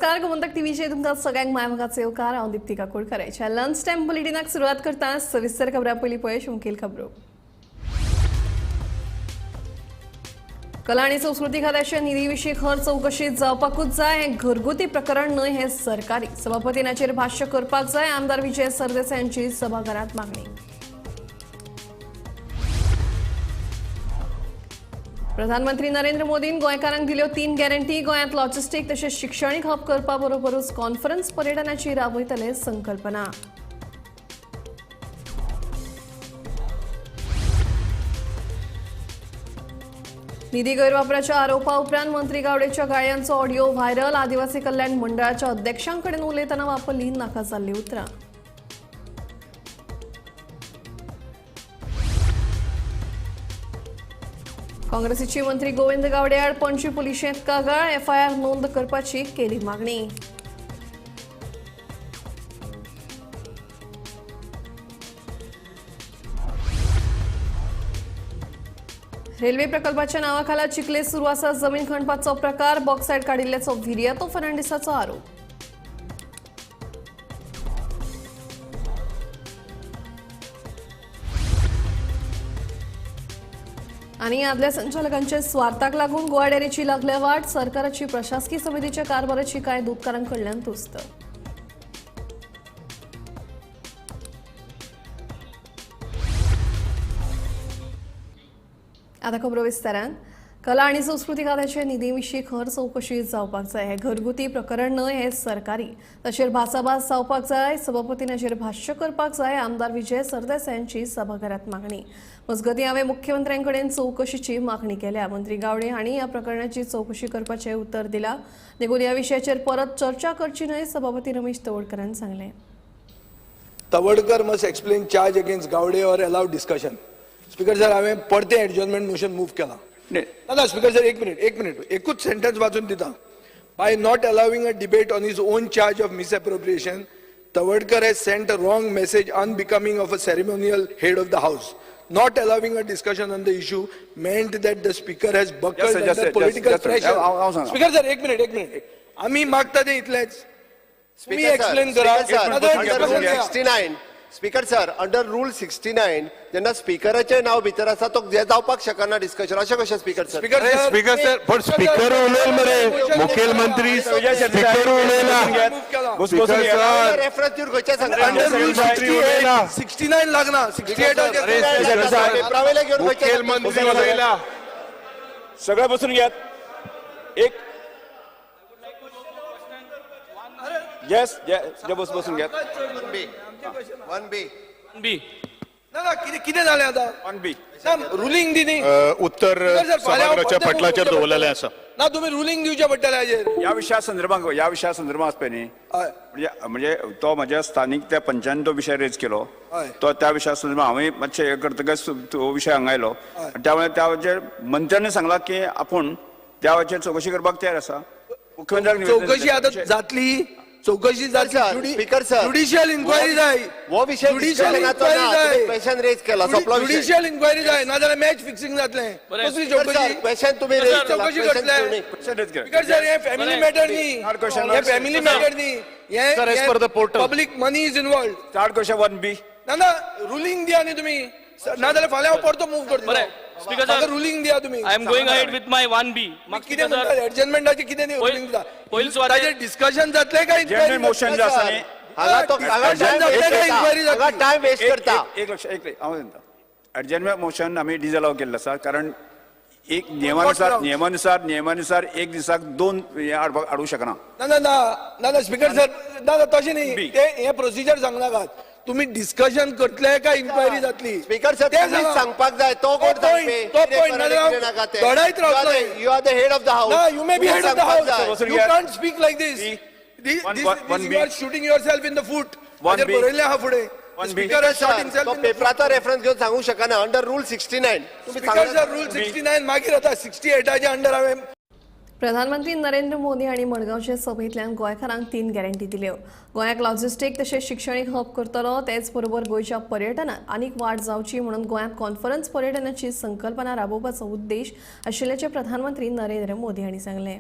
नमस्कार, गोमंतक टीव्हीचे तुमका सगळ्यांक मायमगाचे येवकार। हांव दीप्तिका कोळकराच्या लंच टाइम बुलेटिनाक सुरुवात करता। सविस्तर खबरां पयलीं पळय मुखेल खबरो। कला आणि संस्कृती खात्याच्या निधी खर चौकशी जावपाकूच जाय। हे घरगुती प्रकरण न्हय, हे सरकारी। सभापतींचेर भाष्य करपाक जाय। आमदार विजय सरदेसाय यांची सभाघरात मागणी। प्रधानमंत्री नरेंद्र मोदीन गोंयकारांक दिल्यो 3 गॅरंटी। गोंयांत लॉजिस्टीक तशेंच शिक्षणीक हब करपा बरोबरूच कॉन्फरन्स पर्यटनाची राबयतले संकल्पना। निधी गैरवापराच्या आरोपा उपरांत मंत्री गावडेच्या गाळयांचो ऑडिओ व्हायरल। आदिवासी कल्याण मंडळाच्या अध्यक्षांकडेन उलयतना वापरली नाका जाल्ली उतरां। काँग्रेसीची मंत्री गोविंद गावडे आड पणजी पुलिशेंत कागाळ। एफआयआर नोंद करपाची केली मागणी। रेल्वे प्रकल्पाच्या नावाखाला चिखले सुरू आसा। जमीन खणपाचो प्रकार, बॉक्सायट काडिल्ल्याचो व्हिरियातो फर्नांडिसाचो आरोप। आणि आदल्या संचालकांच्या स्वार्थाक लागून गोवा डेअरीची लागल्या वाट। सरकाराची प्रशासकीय समितीच्या कारभाराची काय दूधकारांकडल्यान तुस्त। आता खबरो विस्तारान। कला आणि संस्कृती खात्याच्या निधीविशीं खर चौकशी जावपाक जाय। हे घरगुती प्रकरण न्हय, हे सरकारी। ताचेर भासाभास जावपाक जाय। सभापतीन हाचेर भाष्य करपाक जाय। आमदार विजय सरदेसाय यांची सभाघरात मागणी। मजगती हांवें मुख्यमंत्र्यांकडेन चौकशीची मागणी केल्या। मंत्री गावडे हांणी ह्या प्रकरणाची चौकशी करपाचें उत्तर दिलां। देखून ह्या विशयाचेर परत चर्चा करची न्हय, सभापती रमेश तवडकरान सांगलें। Tavadkar must explain charge against Gawade और अलाउ डिस्कशन। स्पीकर सर, हांवें परते एडजर्नमेंट मोशन मूव केला। ना स्पीकर सर, एक मिनिट एकूच सेंटेन्स वाचून दिता। By not allowing a debate on his own charge of misappropriation, Tavadkar has sent a wrong message unbecoming of a ceremonial head of the house. Not allowing a discussion on the issue meant that the speaker has buckled under political pressure. Speaker sir, एक minute आम्ही मागता ते इतलेच तुम्ही explain करा। Under rule 69 speaker sir, under rule 69 जेन्ना स्पीकराचे नाव भितर आसा तो जे जावपाक शकना डिस्कशन, अशें कशें स्पीकर सर? स्पीकर सर, पण स्पीकर उलयले मरे, मुखेलमंत्री स्पीकर उलयला। रेफरन्स दिवन खंयचे सांगता? अंडर रूल 69 लागना 68 प्रावेले घेवन खंयचे मुखेलमंत्री उलयला। सगळे बसून घ्यात। एक यस बसून घ्यात। 1B ना किती झाले आता 1B रुलिंग दिनी उत्तर सभागृहाच्या पटलाचेर दवरलेलें आसा। ना तुम्ही रुलिंग दिवचे पडटले हाजेर। या विशया संदर्भात आसपय न्ही, म्हणजे तो माझ्या स्थानिक त्या पंचायत तो विषय रेज केलो, तो त्या विशया संदर्भात हांवें मातशें हे करतकच तो विषय हांगा आयलो। त्यामुळे त्या वेळाचेर मंत्र्याने सांगला की आपण त्या वेळाचेर चौकशी करपाक तयार आसा। मुख्यमंत्र्याक चौकशी आता जातली, चौकशी जातली। स्पीकर सर, ज्युडिशियल इन्क्वायरी जाय। वो विषय ज्युडिशियल इन्क्वायरी जाय। क्वेश्चन रेज केला, सोपला विषय। ज्युडिशियल इन्क्वायरी जाय, नाजाल्यार मॅच फिक्सिंग जातले। कसली चौकशी? क्वेश्चन तुम्ही रेज केला, चौकशी क्वेश्चन करतले। स्पीकर सर, हे फॅमिली मॅटर न्ही, हे फॅमिली मॅटर न्ही, हे public money is involved. Start question 1B। ना रुलिंग दिया न्ही तुम्ही, नाजाल्यार फाल्यां परतो मूव करतलो। स्पीकर सर, रुलिंग दिया तुम्ही। I am going ahead with my 1B। कितें म्हणटा एडजर्नमेंटाचे कितें न्ही, रुलिंग दिता। ताजेर डिस्कशन जातले काय जनरल मोशन जे आसा न्ही, टाइम वेस्ट करता। एक लक्ष हांव सांगता, एडजर्नमेंट मोशन आम्ही डिसअलाव केल्लें आसा, कारण एक नियमानुसार एक दिसाक 2 हाडू शकना। ना स्पीकर सर, ना तशें न्ही, ते हे प्रोसिजर सांगनाकात। तुम्ही डिस्कशन करतले काय इन्क्वायरी जातली? स्पीकर सर, तुम्ही सांगपाक जाय, तो कोण सांगपे? तो पॉइंट लढायत रावतलो। You are the head of the house. No, you may be head of the house. You can't speak like this. You are shooting yourself in the foot. One B. बरयले हा फुडे। स्पीकर has shot himself तो in the foot. पेपराचो reference घेऊन सांगू शकना। Under rule 69 तुम्ही speaker sir, rule 69 मागीर आता 68च्या under हांवें। प्रधानमंत्री नरेंद्र मोदी हांणी मडगांवचे सभेंतल्यान गोंयकारांक 3 गॅरंटी दिल्यो। गोंयाक लॉजिस्टीक तशेंच शिक्षणीक हब करतलो, तेच बरोबर गोंयच्या पर्यटनात आनीक वाड जावची म्हणून गोंयांत कॉन्फरन्स पर्यटनाची संकल्पना राबोवपाचो उद्देश आशिल्ल्याचें प्रधानमंत्री नरेंद्र मोदी हांणी सांगलें।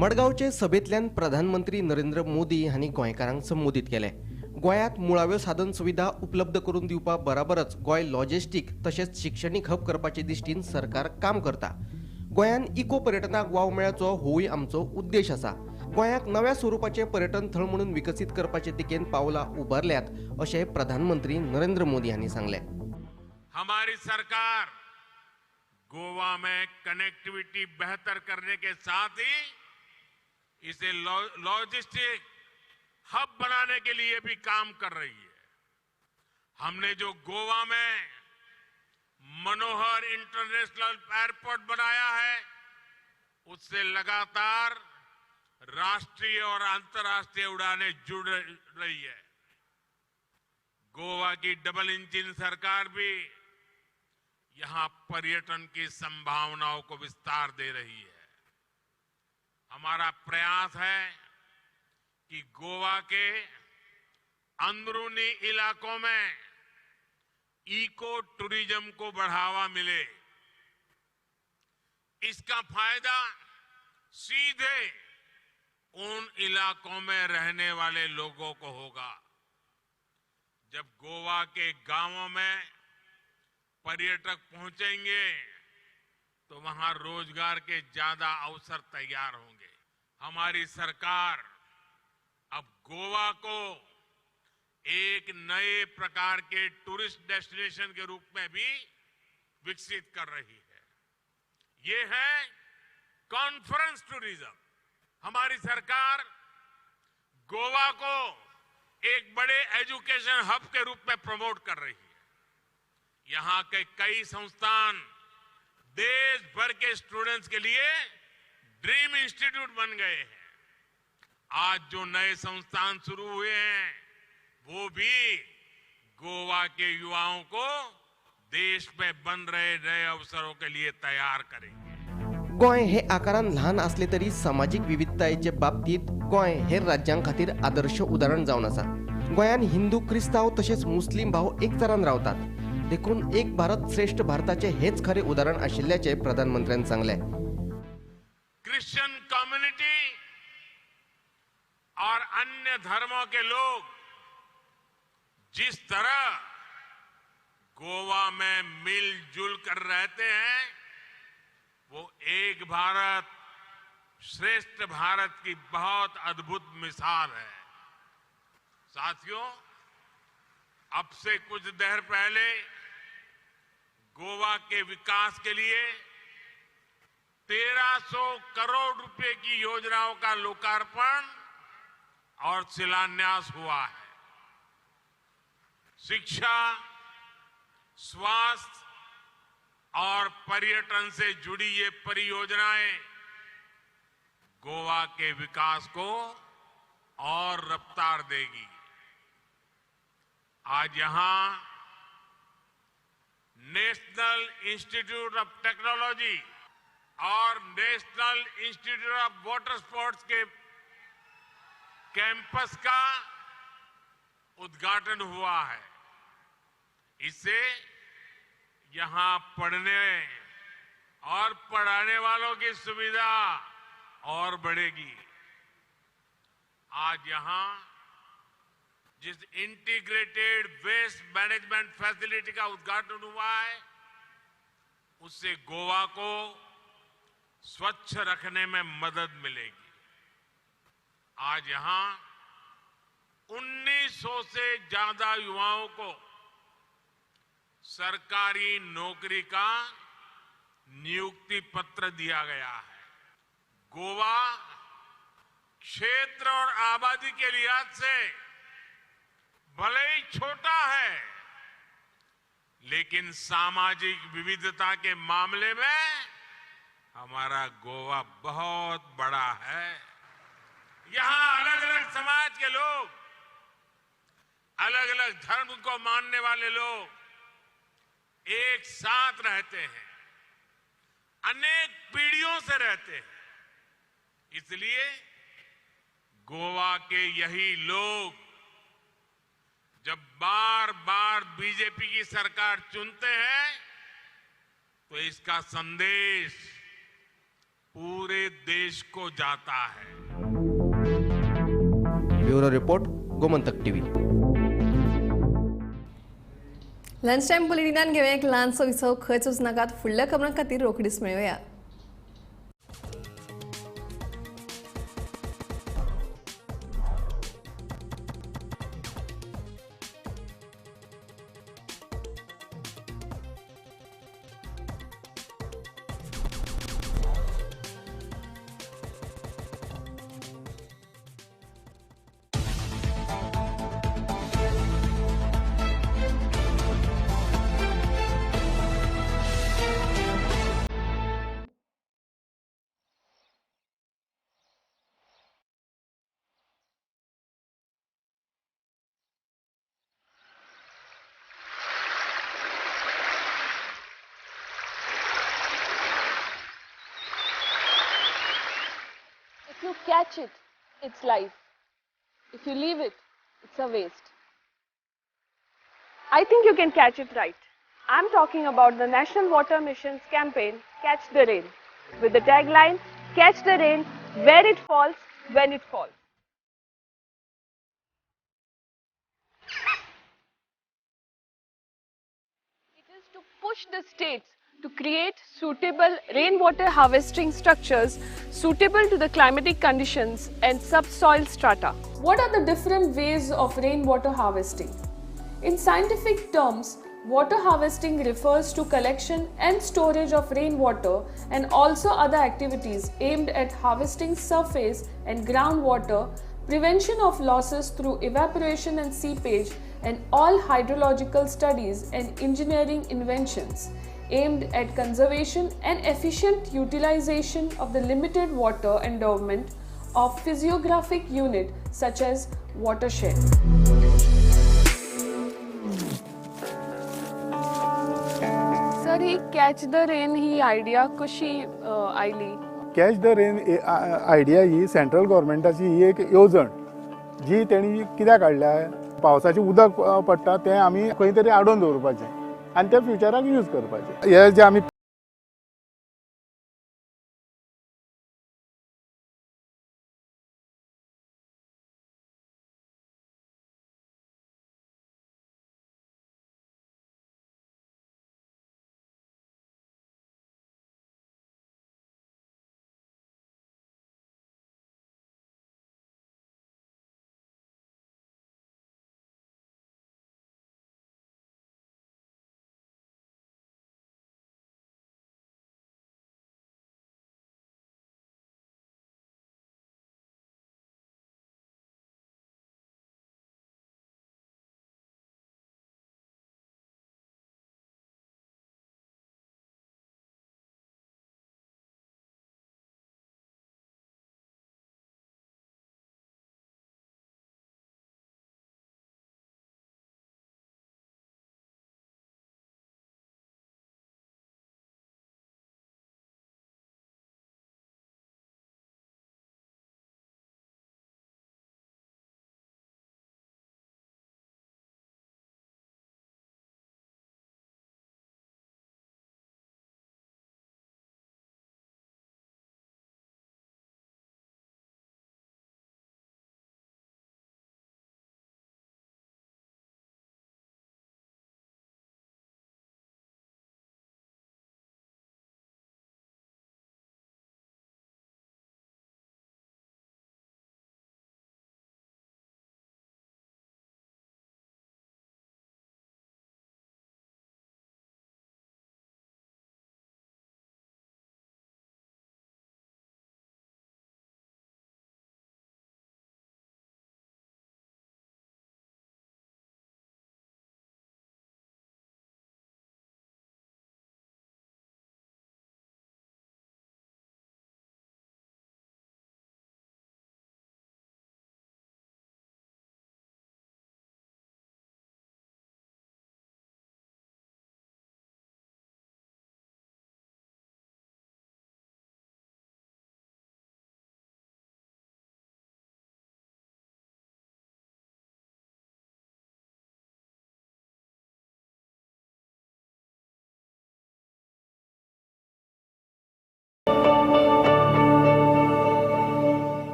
मडगावचे सभेतल्यान प्रधानमंत्री नरेंद्र मोदी हांणी गोंयकारांक संबोधीत केले. गोंयांत मुळाव्यो साधन सुविधा उपलब्ध करून दिवपा बरोबरच गोंय लॉजिस्टीक तशेंच शिक्षणीक हब करपाचे दिश्टीन सरकार काम करता. गोंयांत इको पर्यटनाक वाव मेळचो होवूय आमचो उद्देश आसा. गोंयाक नव्या स्वरुपाचे पर्यटन थळ म्हणून विकसीत करपाचे दिकेन पावलां उबारल्यात अशें प्रधानमंत्री नरेंद्र मोदी हांणी सांगलें. हमारी सरकार गोवा में कनेक्टिविटी बेहतर करने के साथ ही इसे लॉजिस्टिक हब बनाने के लिए भी काम कर रही है. हमने जो गोवा में मनोहर इंटरनेशनल एयरपोर्ट बनाया है, उससे लगातार राष्ट्रीय और अंतर्राष्ट्रीय उड़ानें जुड़ रही है. गोवा की डबल इंजन सरकार भी यहां पर्यटन की संभावनाओं को विस्तार दे रही है. हमारा प्रयास है कि गोवा के अंदरूनी इलाकों में इको टूरिज्म को बढ़ावा मिले. इसका फायदा सीधे उन इलाकों में रहने वाले लोगों को होगा. जब गोवा के गांवों में पर्यटक पहुंचेंगे तो वहां रोजगार के ज्यादा अवसर तैयार होंगे. हमारी सरकार अब गोवा को एक नए प्रकार के टूरिस्ट डेस्टिनेशन के रूप में भी विकसित कर रही है. ये है कॉन्फ्रेंस टूरिज्म. हमारी सरकार गोवा को एक बड़े एजुकेशन हब के रूप में प्रमोट कर रही है. यहां के कई संस्थान देश भर के स्टूडेंट्स के लिए ड्रीम इंस्टीट्यूट बन गए हैं. आज जो नए संस्थान शुरू हुए हैं वो भी गोवा के युवाओं को देश में बन रहे नए अवसरों के लिए तैयार करेंगे. गोंय हे आकारान ल्हान असले तरी सामाजिक विविधतायेचे बाबतीत गोंय हेर राज्यां खातीर आदर्श उदाहरण जावन आसा. गोंयान हिंदू क्रिस्तांव तशेंच मुस्लीम भाव एक तरान रावतात. देखून एक भारत श्रेष्ठ भारताचे हेच खरे उदाहरण आशिल्ल्याचे प्रधानमंत्र्यांनी सांगले. क्रिश्चियन कम्युनिटी और अन्य धर्मों के लोग जिस तरह गोवा में मिलजुल कर रहते हैं वो एक भारत श्रेष्ठ भारत की बहुत अद्भुत मिसाल है. साथियों, अब से कुछ देर पहले गोवा के विकास के लिए 1300 करोड़ रुपए की योजनाओं का लोकार्पण और शिलान्यास हुआ है. शिक्षा, स्वास्थ्य और पर्यटन से जुड़ी ये परियोजनाएं गोवा के विकास को और रफ्तार देगी. आज यहां नेशनल इंस्टीट्यूट ऑफ टेक्नोलॉजी और national institute of water sports K campus का उद्घाटन हुआ है. इससे यहां पढ़ने और पढ़ाने वालों की सुविधा और बढ़ेगी. आज यहां जिस इंटीग्रेटेड वेस्ट मैनेजमेंट फैसिलिटी का उद्घाटन हुआ है उससे गोवा को स्वच्छ रखने में मदद मिलेगी. आज यहां 1900 से ज्यादा युवाओं को सरकारी नौकरी का नियुक्ति पत्र दिया गया है. गोवा क्षेत्र और आबादी के लिहाज से भले ही छोटा है लेकिन सामाजिक विविधता के मामले में हमारा गोवा बहुत बड़ा है. यहां अलग अलग समाज के लोग, अलग अलग धर्म को मानने वाले लोग एक साथ रहते हैं, अनेक पीढ़ियों से रहते हैं. इसलिए गोवा के यही लोग जब बार बार बीजेपी की सरकार चुनते हैं तो इसका संदेश पूरे देश को जाता है। Bureau report Gomantak TV. Lunch time बुलेटिनान घेऊया एक ल्हानसो विसव खंयच वचनाकात फुडल्या खबरां खातीर रोखडीच मेळुया. If you catch it, it's life. If you leave it, it's a waste. I think you can catch it right. I'm talking about the National Water Mission's campaign, Catch the Rain, with the tagline, Catch the Rain, where it falls, when it falls. It is to push the states to create suitable rainwater harvesting structures suitable to the climatic conditions and subsoil strata. What are the different ways of rainwater harvesting? In scientific terms, water harvesting refers to collection and storage of rainwater and also other activities aimed at harvesting surface and groundwater, prevention of losses through evaporation and seepage, and all hydrological studies and engineering inventions aimed at conservation and efficient utilization of the limited water endowment of physiographic unit such as watershed. Sir, ही catch the rain ही idea कशी आयली? Catch the rain idea ही central गव्हर्मेंटाची ही एक येवजण जी तेणी कित्याक काडल्या पावसाचें उदक पडटा तें आमी खंय तरी आडोवन दवरपाचें आनी तें फ्युचराक यूज करपाचें. हे जे आमी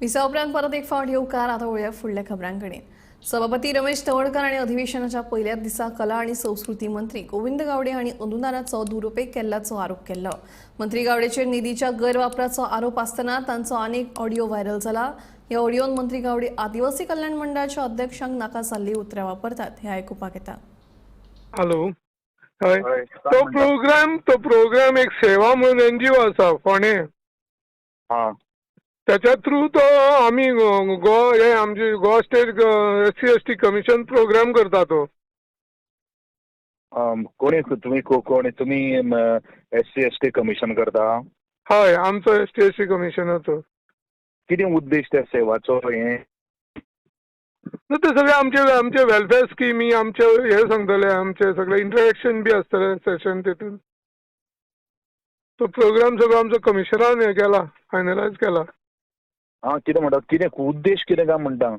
विसा उपरांत परत एक फावट येवकार आता वळया फुडल्या खबरांकडे. सभापती रमेश तवडकर आणि अधिवेशनाच्या पहिल्याच दिसा कला आणि संस्कृती मंत्री गोविंद गावडे हांणी अनुदानाचो दुरुपेग केल्ल्याचो आरोप केलो. मंत्री गावडेचेर निधीच्या गैरवापराचो आरोप आसतना तांचो आनीक ऑडिओ व्हायरल जाला. ह्या ऑडिओन मंत्री गावडे आदिवासी कल्याण मंडळाच्या अध्यक्षांक नाका जाल्ली उतरां वापरतात हे आयकुपाक येता. हॅलो हय तो प्रोग्राम एक सेवा म्हणून एनजीओ आसा फोणे त्याच्या थ्रू तो आम्ही आमचे गो स्टेट SC/ST कमिशन प्रोग्राम करता तो. कोणी तुम्ही SC/ST कमिशन करता? हय आमचो SC/ST कमिशनाचो. कितें उद्देश त्या सेवाचो? ते सगळे आमचे वेलफेअर स्किमी आमचे हे सांगतले, आमचे सगळे इंटरॅक्शन बी आसतले सेशन तेतून. तो प्रोग्राम सगळो आमचो कमिशनान हे केला, फायनलायज केला. कितें म्हणटा? कितें उद्देश कितें काय म्हणटा?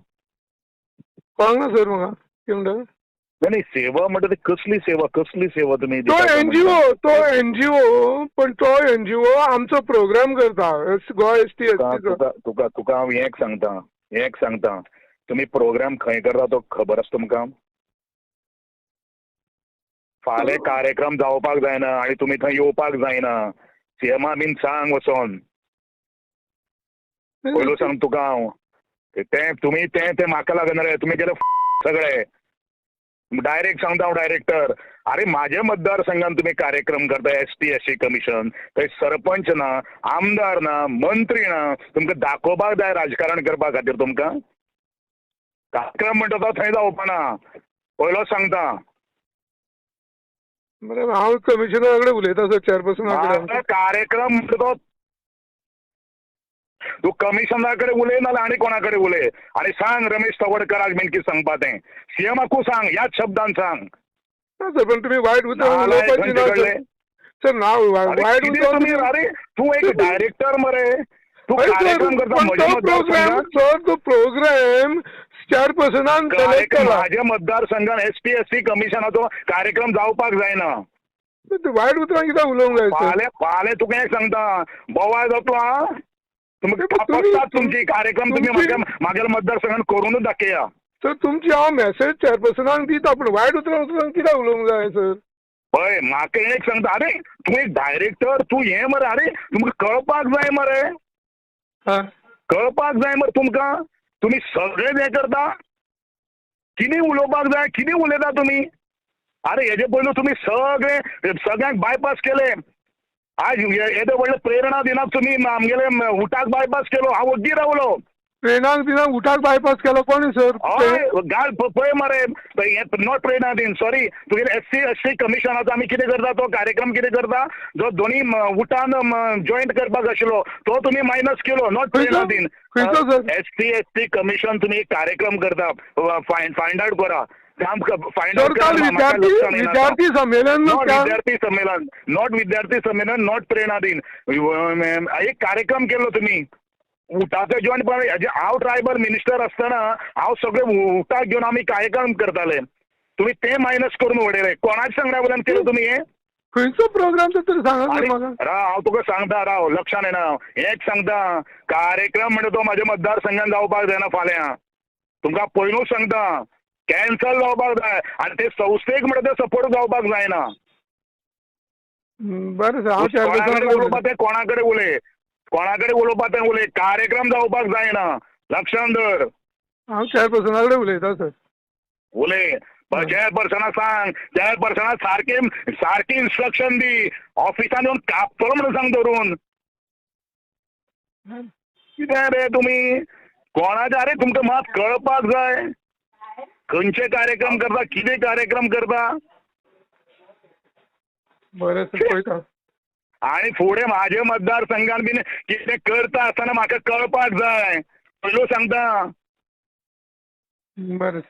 कळंग ना सर म्हाका कितें म्हणटा. नाही सेवा म्हणटा ती कसली सेवा तुम्ही तो एनजीओ पण तो एनजीओ आमचो प्रोग्राम करता गोवा ST/ST. तुका हांव एक सांगता तुम्ही प्रोग्राम खंय करता तो खबर आसा तुमकां? फाल्यां कार्यक्रम जावपाक जायना आनी तुमी थंय येवपाक जायना. CMा बीन सांग वचोन. पयलो सांग तुका हांव तुम्ही ते म्हाका लागना रे. तुम्ही केले सगळे. डायरेक्ट सांगता हांव डायरेक्टर. अरे माझ्या मतदारसंघात तुम्ही कार्यक्रम करता ST/ST कमिशन. थंय सरपंच ना, आमदार ना, मंत्री ना. तुमकां दाखोवपाक जाय राजकारण करपा खातीर तुमकां. कार्यक्रम म्हणटा तो थंय जावपाना. पयलो सांगता. हांव कमिशनरा कडेन उलयता सर, चेअरपर्सना कडेन. कार्यक्रम म्हणटा तो तू कमिशनरा कडेन उलय नाल्यार आनी कोणा कडेन उलय आनी सांग रमेश तवडकराक बीन कितें सांगपा तें. CMाकू सांग, ह्याच शब्दान सांग. सर पण तुम्ही वायट उलोवपाची ना सर. ना वायट तुम्ही अरे तू एक डायरेक्टर मरे. तू कार्यक्रम करता तो प्रोग्राम चेअरपर्सनान सिलेक्ट केला. माझ्या मतदारसंघात ST/ST कमिशनाचो कार्यक्रम जावपाक जायना. वायट उतरां कित्याक उलोवंक जाय? फाल्यां तुका एक सांगता बोवाळ जातलो. तुमची कार्यक्रम तुम्ही म्हाज्या मतदारसंघात करूनच दाखया. सर तुमची हांव मेसेज चेअरपर्सनाक दिता पण वायट उतरां कित्याक उलोवंक जाय सर? पळय म्हाका एक सांगता. अरे तूं एक डायरेक्टर, तूं हे मरे. अरे तुमकां कळपाक जाय मरे. कळपाक जाय मरे तुमकां. तुम्ही सगळेच हे करता. कितें उलोवपाक जाय कितें उलयता तुमी? अरे हेजे पयलू तुम्ही सगळ्यांक बायपास केले. आज येदे व्हडले प्रेरणा दिनाक तुम्ही आमगेले उठाक बायपास केलो. हांव वग्गी रावलो. प्रेरणाक दिनाक उठाक बायपास केलो कोणी सर? गाल पळय मरे. नॉट प्रेरणा दिन सॉरी. तुगेले SC/ST कमिशनाचो आमी कितें करता तो कार्यक्रम कितें करता जो दोनी उठान जॉईंट करपाक आशिल्लो तो तुम्ही मायनस केलो. नॉट प्रेरणा दिन. SC/ST कमिशन तुम्ही एक कार्यक्रम करता. फाइंड आउट करा. विद्यार्थी संमेलन नॉट विद्यार्थी संमेलन नॉट प्रेरणा दिन. एक कार्यक्रम केलो तुम्ही उठाचे जॉईंट. पण हांव ट्रायबल मिनिस्टर असताना हांव सगळे उठाक घेऊन आम्ही कार्यक्रम करताले. तुम्ही ते मायनस करून उडयले. कोणाच्या सांगण्यावयल्यान केलं तुम्ही हे? खंयचो प्रोग्राम तर सांगा. हांव तुका सांगता राव लक्षान येना. एक सांगता कार्यक्रम म्हणजे तो माझ्या मतदारसंघात जावपाक जायना फाल्यां. तुमकां पयलूच सांगता कॅन्सल जावपाक जाय आनी ते संस्थेक म्हणटा ते सपोर्ट जावपाक जायना. बरें सर कोणा कडेन उलोवपाक तें उलय. कार्यक्रम जावपाक जायना. लक्षान धर. हांव चेअरपर्सना कडेन उलयता सर. उलय. चेअरपर्सनाक सांग. चेअरपर्सनाक सारकी इन्स्ट्रक्शन दी. ऑफिसान येवन कापतलो म्हणून सांग धरून. कितें रे तुमी कोणाचे? अरे तुमकां मात कळपाक जाय खंयचे कार्यक्रम करता कितें कार्यक्रम करता. बरें सर पळयता. आणि फुडें म्हाज्या मतदारसंघात बीन कितें करता आसतना म्हाका कळपाक जाय. पयलू सांगता. बरें.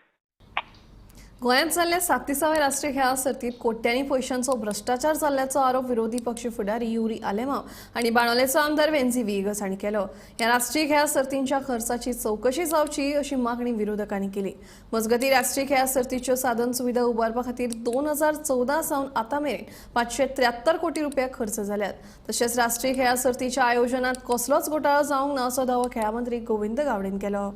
गोंयांत जाल्ल्या 37व्या राष्ट्रीय खेळा सर्तीत कोट्यांनी पयशांचो भ्रष्टाचार जाल्ल्याचो आरोप विरोधी पक्ष फुडारी युरी आलेमाव हांणी बाणोलेचो आमदार वेंझी विगस हांणी केलो. ह्या राष्ट्रीय खेळा सर्तींच्या खर्चाची चवकशी जावची अशी मागणी विरोधकांनी केली. मजगतीं राष्ट्रीय खेळा सर्तीच्यो साधन सुविधा उबारपा खातीर 2014 सावन आतां मेरेन 573 कोटी रुपया खर्च जाल्यात. तशेंच राष्ट्रीय खेळा सर्तीच्या आयोजनात कसलोच घोटाळो जावंक ना असो दावो खेळा मंत्री गोविंद गावडेन केलो.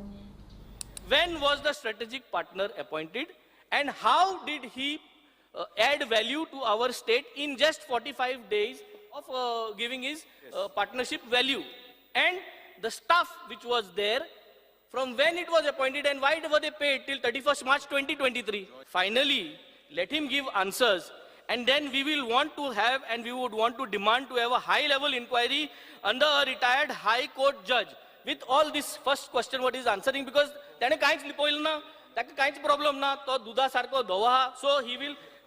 When was the strategic partner appointed? And how did he add value to our state in just 45 days of giving his partnership value? And the staff which was there, from when it was appointed and why were they paid till 31st March 2023? Finally, let him give answers. And then we will want to have and we would want to demand to have a high-level inquiry under a retired High Court judge. With all this first question what is answering, because त्याने काहीच लिपोइल ना, ताका काहीच problem ना, तो दुधा सारको धवो हा. So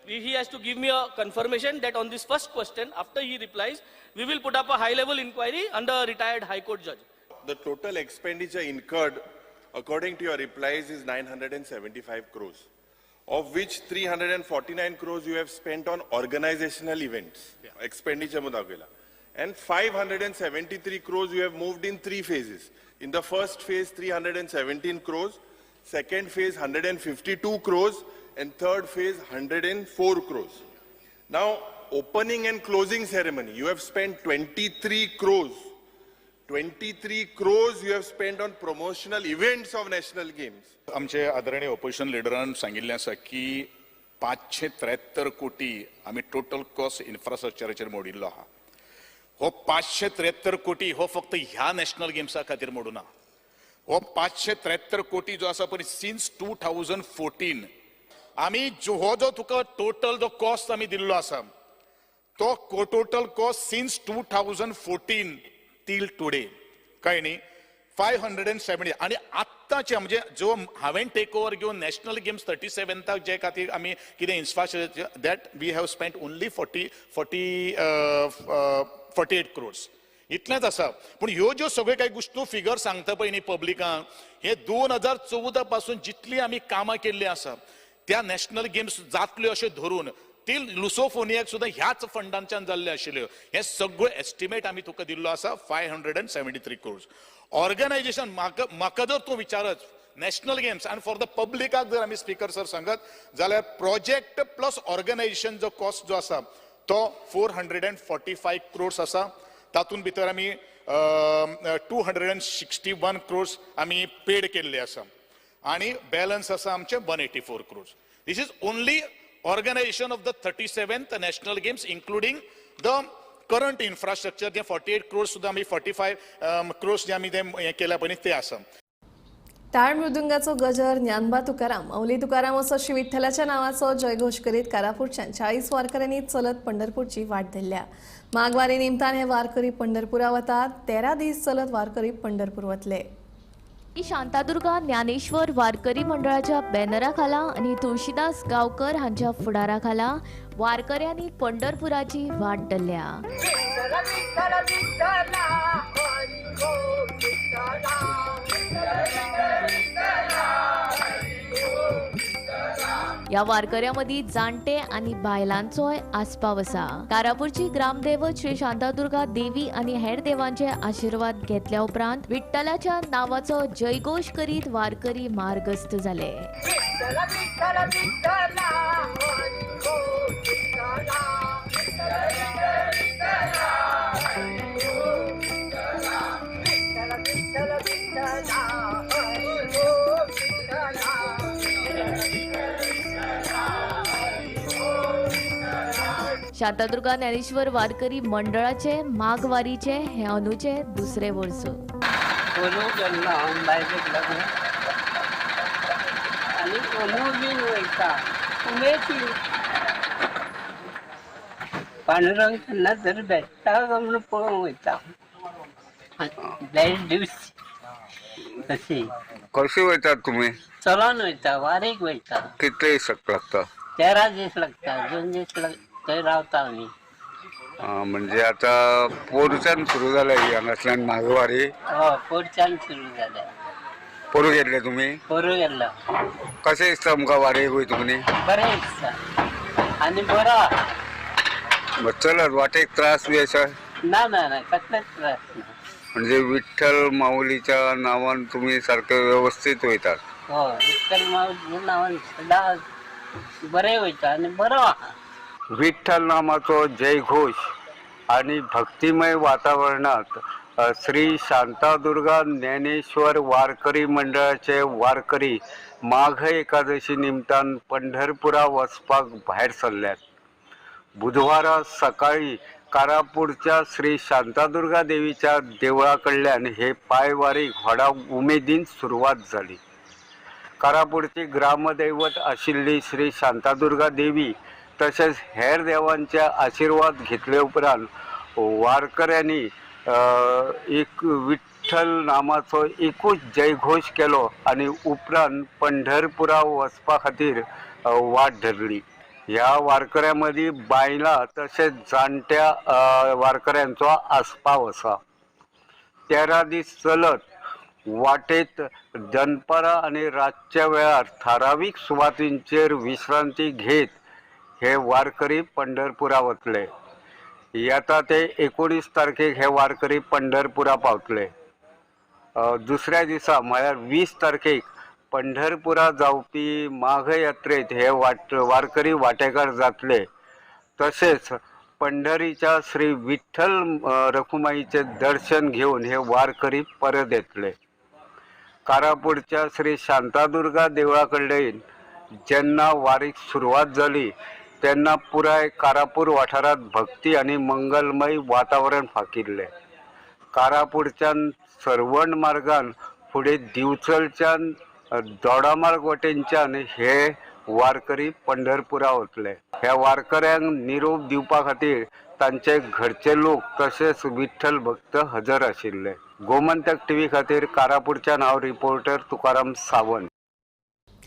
he has to give me a confirmation that on this first question, after he replies, we will put up a high-level inquiry under a retired High Court judge. The total expenditure incurred, according to your replies, is 975 crores, of which 349 crores you have spent on organizational events, expenditure mudagela, and 573 crores you have moved in 3 phases. In the first phase, 317 crores, second phase, 152 crores, and third phase, 104 crores. Now, opening and closing ceremony, you have spent 23 crores. 23 crores you have spent on promotional events of national games. आमचे आदरणीय opposition लिडरान सांगिल्लें आसा की 573 कोटी आमी total cost इन्फ्रास्ट्रक्चराचेर मोडिल्लो आहा. हो 573 कोटी हो फक्त ह्या नॅशनल गेम्सा खातीर मोडूना. हो 573 कोटी जो आसा पळय सिन्स 2014 आमी हो जो तुका टोटल जो कॉस्ट आमी दिल्लो आसा तो total cost since 2014 till today कळ्ळें न्ही 570 आणि आत्ताचे म्हणजे जो हांवें टेक ओवर घेवन नॅशनल गेम्स 37th जे खातीर आमी कितें infrastructure that we have spent only 48 crores. इतलेंच आसा. पूण ह्यो ज्यो सगळ्यो काही गोश्टी फिगर सांगता पळय न्ही पब्लिकांक हे 2014 पासून जितली आमी कामां केल्लीं आसा त्या नॅशनल गेम्स जातल्यो अशें धरून ती लुसोफोनियाक सुद्दां ह्याच फंडांच्यान जाल्ले आशिल्ल्यो. हे सगळो एस्टिमेट आमी तुका दिल्लो आसा 573 crores. ऑर्गनायझेशन म्हाका जर तूं विचारत नॅशनल गेम्स आनी फॉर द पब्लिकाक जर आमी स्पीकर सर सांगत जाल्यार प्रोजेक्ट प्लस ऑर्गनायझेशन जो कॉस्ट जो आसा तो 445 crores आसा. तातूंत भितर आमी 261 crores आमी पेड केल्ले आसा आनी बॅलन्स आसा आमचे 184 crores. This is only organization of the 37th national games including the current infrastructure. जे 48 crores सुद्दां आमी 45 crores जे आमी ते केल्या पळय ते आसा. टाळ मृदुंगाचो गजर ज्ञानबा तुकाराम अवली तुकाराम असो श्री विठ्ठलाच्या नावाचो जयघोष करीत कारापूरच्यान 40 वारकऱ्यांनी चलत पंढरपूरची वाट धरल्या. माघवारी निमतान हे वारकरी पंढरपुरा वतात. 13 दीस चलत वारकरी पंढरपूर वतले. शांतादुर्गा ज्ञानेश्वर वारकरी मंडळाच्या बॅनराखाला आणि तुळशीदास गावकर हांच्या फुडाराखाला वारकऱ्यांनी पंढरपुराची वाट धरल्या. या वारकऱ्यामध्ये जाणटे आणि बायलांचोय आस्पाव आसा. कारापूरची ग्रामदेवत श्री शांतादुर्गा देवी आणि हेर देवांचे आशीर्वाद घेतल्या उपरांत विठ्ठलाच्या नावाचो जयघोष करीत वारकरी मार्गस्थ झाले. शांतादुर्गा ज्ञानेश्वर वारकरी मंडळाचे माघवारीचे हे अनुचे दुसरे वर्स. पांडुरंग त्यांना जर भेटता म्हणून पळोवंक वयता दिवस तशी. कशी वयतात तुम्ही? चलोन वयता, वारीक वयता. कितले दीस लागता? 13 दीस लागता. 2 दीस थंय रावता आमी. म्हणजे आता पोरच्यान सुरू जाल्या ही हांगासल्यान मागवारी? हय, पोरच्यान सुरू जाल्या. पोरू घेतले तुम्ही बरोबर गेला कसे दिसता तुमका वारे होई तुम्ही बरे दिसता आणि बरं मग चलत वाटेक त्रास बी असा नाही कसलाच त्रास नाही म्हणजे विठ्ठल माऊलीच्या नावान तुम्ही सारखे व्यवस्थित होतात हो विठ्ठल माऊलीच्या नावाने सदा बरे व्हायचं आणि बरं व्हा विठ्ठल नामाचो जयघोष आणि भक्तिमय वातावरणात श्री शांतादुर्गा ज्ञानेश्वर वारकरी मंडळाचे वारकरी माघ एकादशी निमतान पंढरपुरा वचपाक भायर सरल्यात. बुधवारा सकाळी कारापूरच्या श्री शांतादुर्गा देवीच्या देवळाकडल्यान हे पायवारी व्हडा उमेदीन सुरुवात झाली. कारापूरची ग्रामदैवत आशिल्ली श्री शांतादुर्गा देवी तसेच हेर देवांचे आशीर्वाद घेतले उपरांत वारकऱ्यांनी एक विठ्ठल नामाचो एकूच जयघोष केलो आणि उपरांत पंढरपुरा वचपा खातीर वाट धरली. ह्या वारकऱ्यांमदी बायलां तसेच जाणट्या वारकऱ्यांचो आस्पाव आसा. 13 दीस चलत वाटेत दनपारा आणि रातच्या वेळार थारावीक सुवातींचेर विश्रांती घेत हे वारकरी पंढरपुरा वतले. येता ते 19 तारखेक हे वारकरी पंढरपुरा पावतले. दुसऱ्या दिसा म्हळ्यार 20 तारखेक पंढरपुरा जावपी माघ यात्रेत हे वारकरी वांटेकार जातले. तसेच पंढरीच्या श्री विठ्ठल रखुमाईचे दर्शन घेऊन हे वारकरी परत येतले. कारापूरच्या श्री शांतादुर्गा देवळाकडल्यान जेन्ना वारीक सुरवात जाली तेन्ना पुराय कारापूर वाठारात भक्ती आणि मंगलमय वातावरण फाकिल्ले. कारापूरच्यान सरवण मार्गान फुडें दिवचलच्यान दोडामार्ग वटेनच्यान हे वारकरी पंढरपुरा वतले. ह्या वारकऱ्यांक निरोप दिवपा खातीर तांचे घरचे लोक तसेच विठ्ठल भक्त हजर आशिल्ले. गोमंतक टीव्ही खातीर कारापूरच्यान हांव reporter Tukaram Sawant.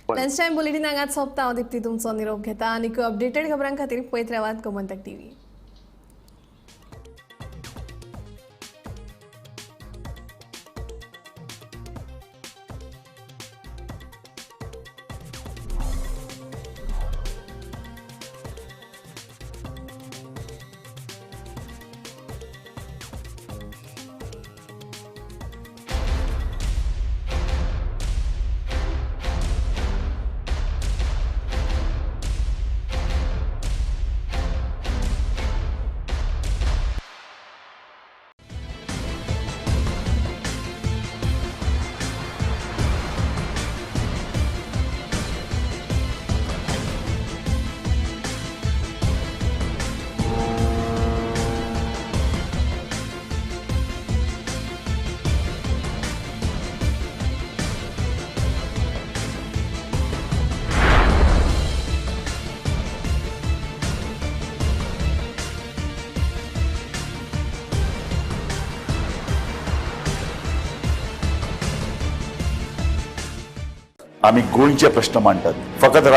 Lunch time bulletin हांगाच सोंपता. हांव दिप्ती तुमचो निरोप घेता आनी अपडेटेड खबरां खातीर पळयत रावात गोमंतक टीव्ही. आम्ही गोंयचे प्रश्न मांडटात. फकत